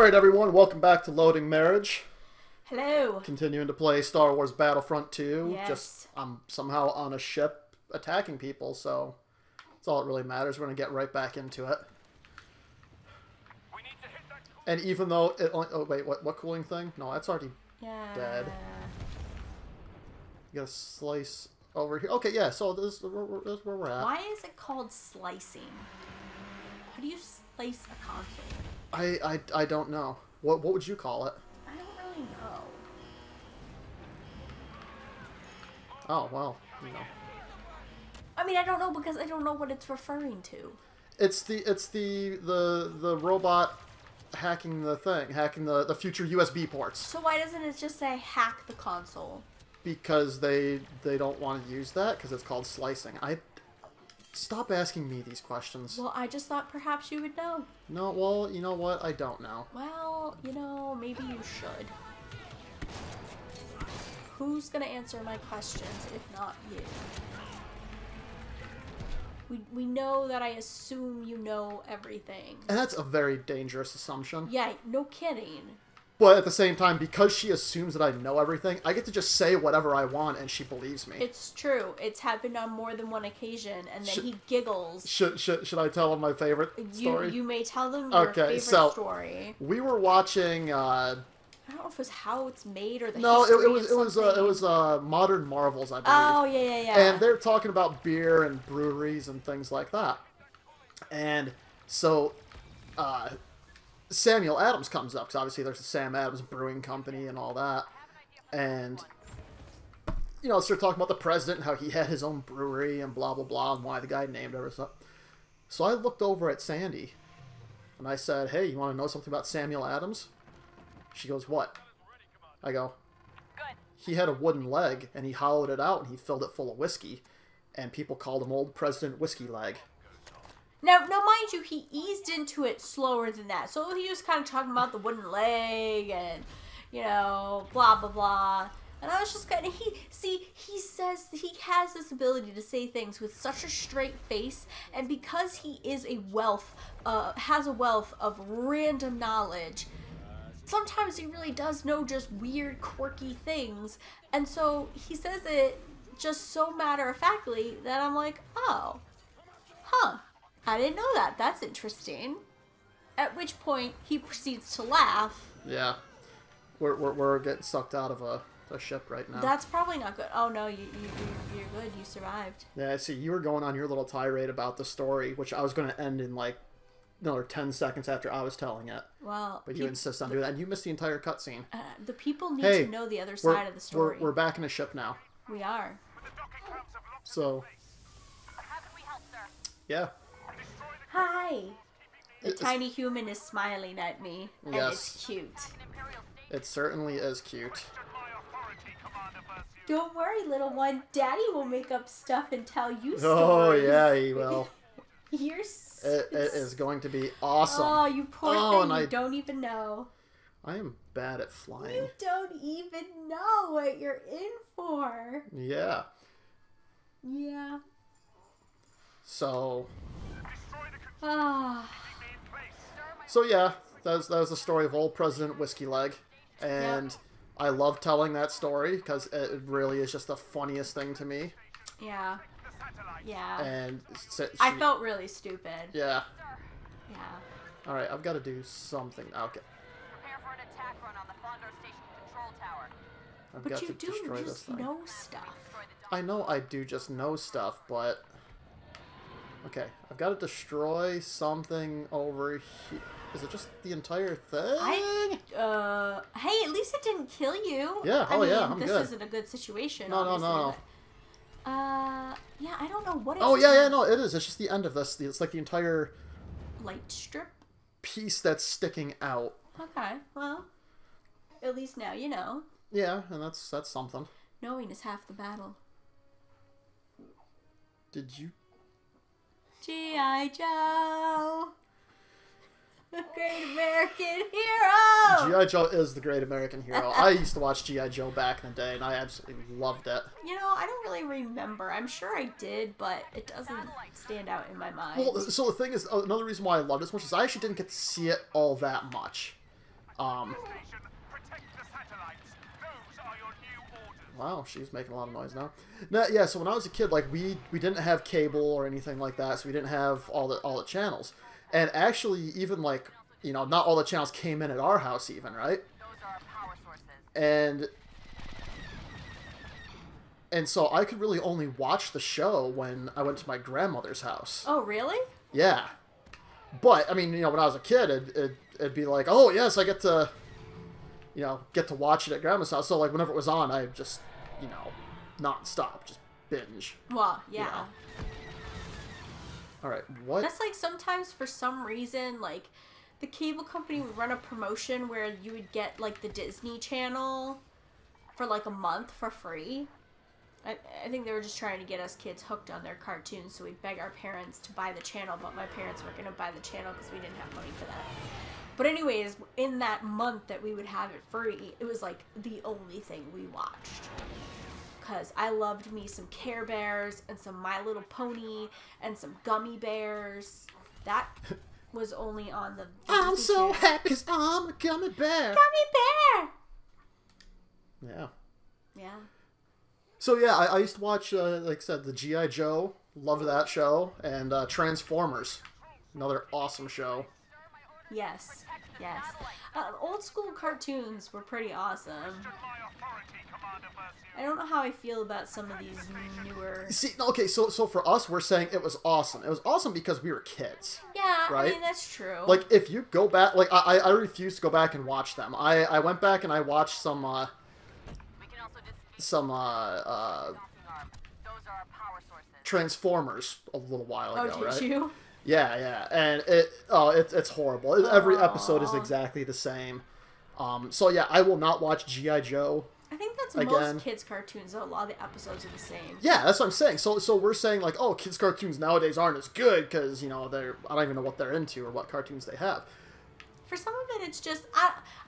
Alright everyone, welcome back to Loading Marriage. Hello. Continuing to play Star Wars Battlefront 2. Yes. Just, I'm somehow on a ship attacking people, so that's all that really matters. We're going to get right back into it. And even though it only... Oh, wait, what cooling thing? No, that's already dead. You gotta slice over here. Okay, yeah, so this is where we're at. Why is it called slicing? How do you slice a console? I don't know. What would you call it? I don't really know. Oh, well, you know. I mean, I don't know because I don't know what it's referring to. It's the robot hacking the thing, hacking the future USB ports. So why doesn't it just say hack the console? Because they don't want to use that because it's called slicing. Stop asking me these questions. Well, I just thought perhaps you would know. No, well, you know what? I don't know. Well, you know, maybe you should. Who's gonna answer my questions if not you? We know that I assume you know everything. And that's a very dangerous assumption. Yeah, no kidding. But at the same time, because she assumes that I know everything, I get to just say whatever I want and she believes me. It's true. It's happened on more than one occasion, and then he giggles. Should I tell him my favorite story? You may tell them your favorite story. We were watching... I don't know if it was How It's Made or the No, history it was Modern Marvels, I believe. Oh, yeah. And they're talking about beer and breweries and things like that. And so... Samuel Adams comes up, because obviously there's the Sam Adams Brewing Company and all that. And, you know, start talking about the president and how he had his own brewery and blah, blah, blah, and why the guy named everything. So I looked over at Sandy, and I said, hey, you want to know something about Samuel Adams? She goes, what? I go, he had a wooden leg, and he hollowed it out, and he filled it full of whiskey, and people called him Old President Whiskey Leg. Now, mind you, he eased into it slower than that. So he was kind of talking about the wooden leg and, you know, blah, blah, blah. And I was just kind of, he says he has this ability to say things with such a straight face. And because he is has a wealth of random knowledge, sometimes he really does know just weird, quirky things. And so he says it just so matter-of-factly that I'm like, oh, huh. I didn't know that. That's interesting. At which point, he proceeds to laugh. Yeah. We're getting sucked out of a ship right now. That's probably not good. Oh, no, you're good. You survived. Yeah, I see. You were going on your little tirade about the story, which I was going to end in, like, another 10 seconds after I was telling it. Well... But you insist on doing that, and you missed the entire cutscene. The people need to know the other side of the story. We're back in a ship now. We are. So... Yeah. Hi! The tiny human is smiling at me, and it's cute. It certainly is cute. Don't worry, little one. Daddy will make up stuff and tell you stories. Oh, yeah, he will. It is going to be awesome. Oh, you poor thing. You don't even know. I am bad at flying. You don't even know what you're in for. Yeah. Yeah. So... Ah. So yeah, that was the story of Old President Whiskey Leg, and I love telling that story because it really is just the funniest thing to me. Yeah. Yeah. And I felt really stupid. Yeah. Yeah. All right, I've got to do something. Okay. Prepare for an attack run on the Fondor Station control tower. But you do just know stuff. I know I do just know stuff, but... Okay, I've got to destroy something over here. Is it just the entire thing? Hey, at least it didn't kill you. Yeah, I mean, I'm good. This isn't a good situation, No. Yeah, I don't know what it is. Oh, yeah, no, it is. It's just the end of this. It's like the entire... light strip? Piece that's sticking out. Okay, well, at least now you know. Yeah, and that's something. Knowing is half the battle. Did you... G.I. Joe, the great American hero. G.I. Joe is the great American hero. I used to watch G.I. Joe back in the day, and I absolutely loved it. You know, I don't really remember. I'm sure I did, but it doesn't stand out in my mind. Well, so the thing is, another reason why I love this much is I actually didn't get to see it all that much. Station, protect the satellites. Those are your new orders. Wow, she's making a lot of noise now. No, yeah, so when I was a kid, like we didn't have cable or anything like that, so we didn't have all the channels. And actually, even like, you know, not all the channels came in at our house even, right? Those are our power sources. And so I could really only watch the show when I went to my grandmother's house. Oh, really? Yeah. But, I mean, you know, when I was a kid, it'd be like, oh, yes, I get to, you know, watch it at grandma's house. So, like, whenever it was on, I just, you know, non-stop, just binge. Well, yeah. You know. All right, what? That's like sometimes for some reason, like, the cable company would run a promotion where you would get, like, the Disney Channel for, like, a month for free. I think they were just trying to get us kids hooked on their cartoons, so we'd beg our parents to buy the channel, but my parents weren't going to buy the channel because we didn't have money for that. But anyways, in that month that we would have it free, it was like the only thing we watched. Because I loved me some Care Bears and some My Little Pony and some Gummy Bears. That was only on the I'm Disney so Channel. happy because I'm a gummy bear. Gummy Bear! Yeah. Yeah. So yeah, I used to watch, like I said, the G.I. Joe. Love that show. And Transformers. Another awesome show. Yes. Yes. Old school cartoons were pretty awesome. My authority, Commander Versio. I don't know how I feel about some of these newer... See, okay, so for us, we're saying it was awesome. It was awesome because we were kids. Yeah, Right? I mean, that's true. Like, if you go back... Like, I refuse to go back and watch them. I went back and I watched some, We can also defeat some, Docking Arm. Those are our power sources. Transformers a little while oh, ago, did right? you? Yeah, and it's horrible. Every episode is Aw. exactly the same. So yeah, I will not watch G.I. Joe. I think that's Again. most kids' cartoons, though. A lot of the episodes are the same. Yeah, that's what I'm saying. So we're saying like, oh, kids' cartoons nowadays aren't as good because, you know, I don't even know what they're into or what cartoons they have. For some of it, it's just...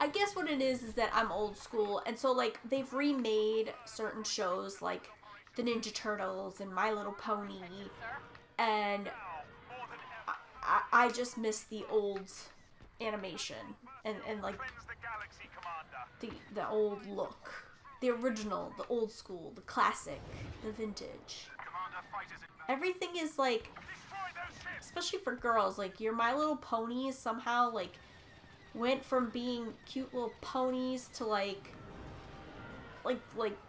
I guess what it is that I'm old school, and so, like, they've remade certain shows, like the Ninja Turtles and My Little Pony, and I just miss the old animation and like Cleanse the galaxy, Commander. the old look, the original, the old school, the classic, the vintage. Commander, fighters in Everything is like, Destroy those ships. especially for girls, like your My Little Ponies somehow like went from being cute little ponies to like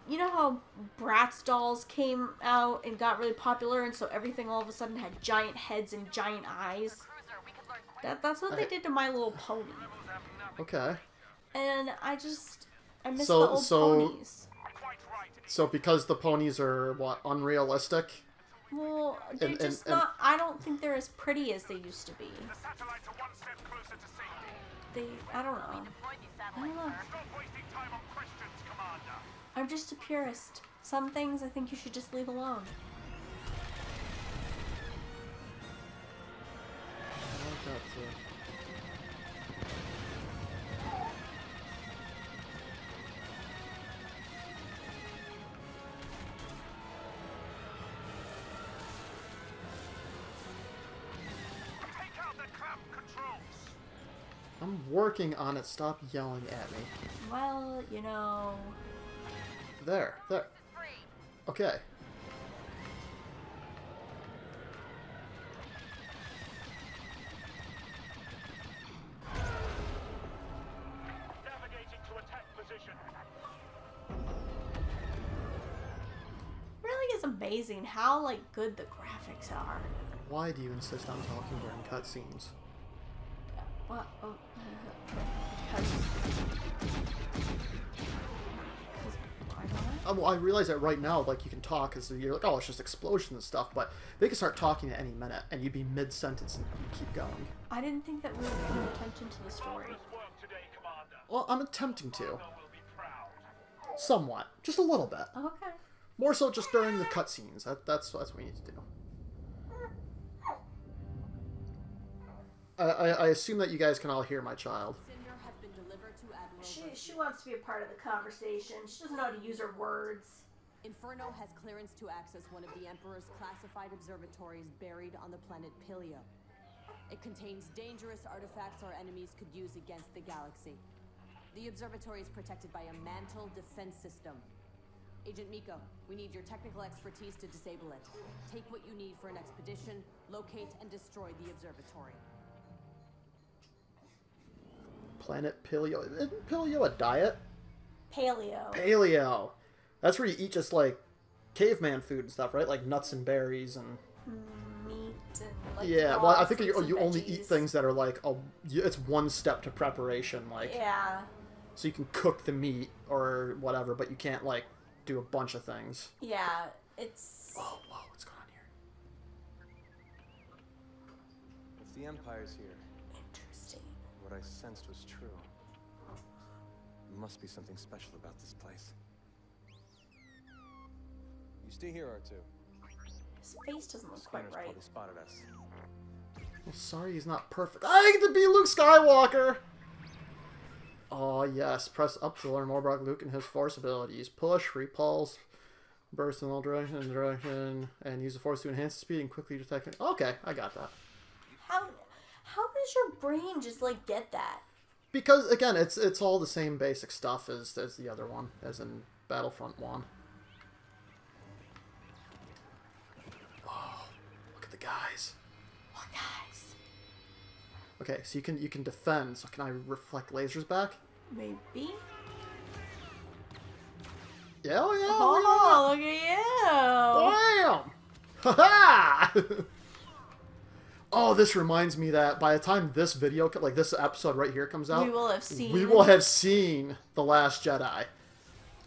you know how Bratz dolls came out and got really popular, and so everything all of a sudden had giant heads and giant eyes. Cruiser, we can learn quick. That's what they did to My Little Pony. Okay. And I miss So- the old so- ponies. Quite right. So because the ponies are what, unrealistic? Well, they're and- just and- not. I don't think they're as pretty as they used to be. The satellites are one step closer to safety. I don't know. Deploy these I satellites, don't know. sir. Stop wasting time on questions, Commander. I'm just a purist. Some things I think you should just leave alone. Take out the clamp controls. I'm working on it. Stop yelling at me. Well, you know. There. Free. Okay. Navigating to attack position. Really is amazing how like good the graphics are. Why do you insist on talking during cutscenes? What? Oh, because why not? Well, I realize that right now, like, you can talk because you're like, oh, it's just explosions and stuff, but they could start talking at any minute, and you'd be mid-sentence and you'd keep going. I didn't think that we were paying attention to the story. Work today, Commander. Well, I'm attempting to. Will be proud. Somewhat. Just a little bit. Okay. More so just during the cutscenes. That's what we need to do. I assume that you guys can all hear my child. Cinder has been delivered to Admiral She wants to be a part of the conversation. She doesn't know how to use her words. Inferno has clearance to access one of the Emperor's classified observatories buried on the planet Pilia. It contains dangerous artifacts our enemies could use against the galaxy. The observatory is protected by a mantle defense system. Agent Miko, we need your technical expertise to disable it. Take what you need for an expedition, locate and destroy the observatory. Planet Paleo. Isn't Paleo a diet? Paleo. Paleo. That's where you eat just like caveman food and stuff, right? Like nuts and berries and... Meat and like Yeah, well, I think fruits and you only veggies. eat things that are like, it's one step to preparation, like... Yeah. So you can cook the meat or whatever, but you can't, like, do a bunch of things. Yeah, it's... Oh, whoa, what's going on here? If the Empire's here, Interesting. what I sensed was true. There must be something special about this place. You stay here, R2. His face doesn't look quite Scanners right. probably spotted us. Well, sorry he's not perfect. I get to be Luke Skywalker! Oh, yes. Press up to learn more about Luke and his Force abilities. Push, repulse, burst in all direction, and use the Force to enhance the speed and quickly detect it. Okay, I got that. How does your brain just, like, get that? Because, again, it's all the same basic stuff as the other one, as in Battlefront 1. Oh, look at the guys. What guys? Okay, so you can defend. So can I reflect lasers back? Maybe? Yeah, oh yeah. Oh, look at you! Bam! Ha-ha! Oh, this reminds me that by the time this video, like this episode right here comes out, We will have seen... we will have seen The Last Jedi.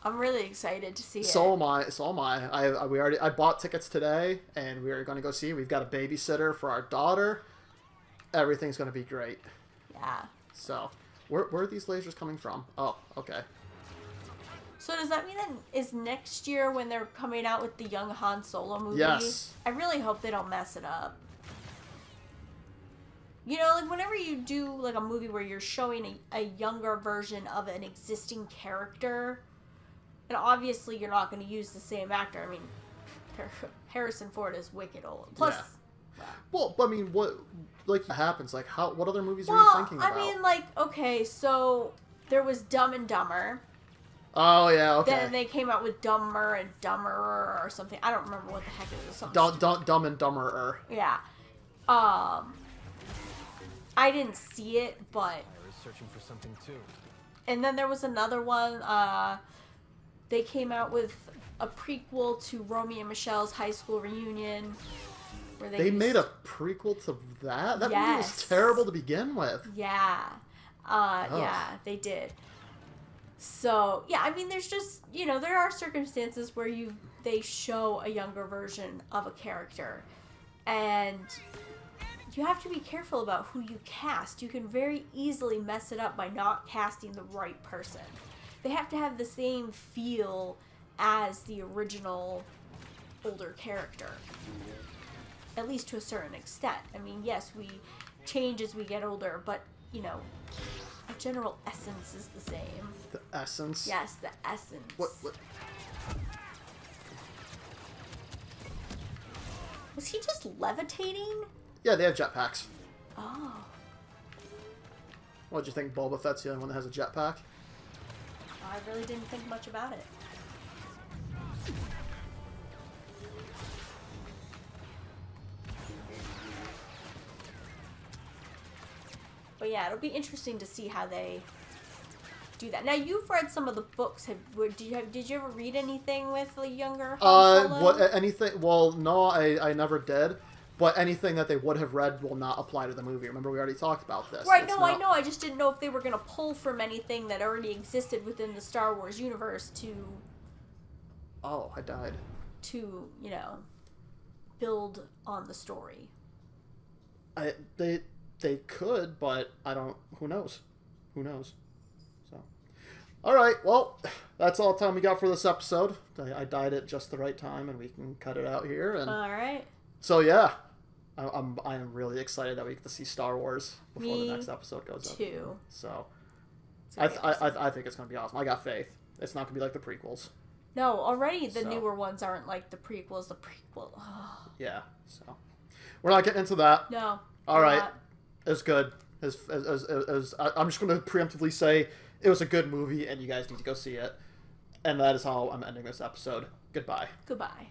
I'm really excited to see it. So am I. So am I. I bought tickets today, and we are going to go see. We've got a babysitter for our daughter. Everything's going to be great. Yeah. So, where are these lasers coming from? Oh, okay. So does that mean that is next year when they're coming out with the young Han Solo movie? Yes. I really hope they don't mess it up. You know, like whenever you do like a movie where you're showing a younger version of an existing character, and obviously you're not going to use the same actor. I mean, Harrison Ford is wicked old. Plus, Yeah. Well, I mean, what like happens? Like, what other movies are well, you thinking about? I mean, like, okay, so there was Dumb and Dumber. Oh yeah, okay. Then they came out with Dumber and Dumberer or something. I don't remember what the heck it was. Something Dumb and Dumberer. Yeah. I didn't see it, but... I was searching for something too. And then there was another one, they came out with a prequel to Romeo and Michelle's high school reunion. Where They made a prequel to that? That movie was Yes. terrible to begin with. Yeah. Yeah, they did. So, yeah, I mean, there's just, you know, there are circumstances where they show a younger version of a character. And you have to be careful about who you cast. You can very easily mess it up by not casting the right person. They have to have the same feel as the original older character. At least to a certain extent. I mean, yes, we change as we get older, but, you know, our general essence is the same. The essence? Yes, the essence. What? Was he just levitating? Yeah, they have jetpacks. Oh. What, do you think Boba Fett's the only one that has a jetpack? I really didn't think much about it. But yeah, it'll be interesting to see how they do that. Now, you've read some of the books. Did you ever read anything with the younger Han Solo? What anything? Well, no, I never did. But anything that they would have read will not apply to the movie. Remember, we already talked about this. Right, It's no, not- I know. I just didn't know if they were going to pull from anything that already existed within the Star Wars universe Oh, I died. to, you know, build on the story. They could, but I don't. Who knows? Who knows? So, all right. Well, that's all the time we got for this episode. I died at just the right time, and we can cut it out here. And All right. so, yeah, I am really excited that we get to see Star Wars before Me the next episode goes up. too. So, It's gonna be awesome. I think it's gonna be awesome. I got faith. It's not gonna be like the prequels. No, already the So. newer ones aren't like the prequels. The prequel. Oh, Yeah. So, we're not getting into that. no. All we're right. not. It's good. I'm just going to preemptively say it was a good movie, and you guys need to go see it. And that is how I'm ending this episode. Goodbye. Goodbye.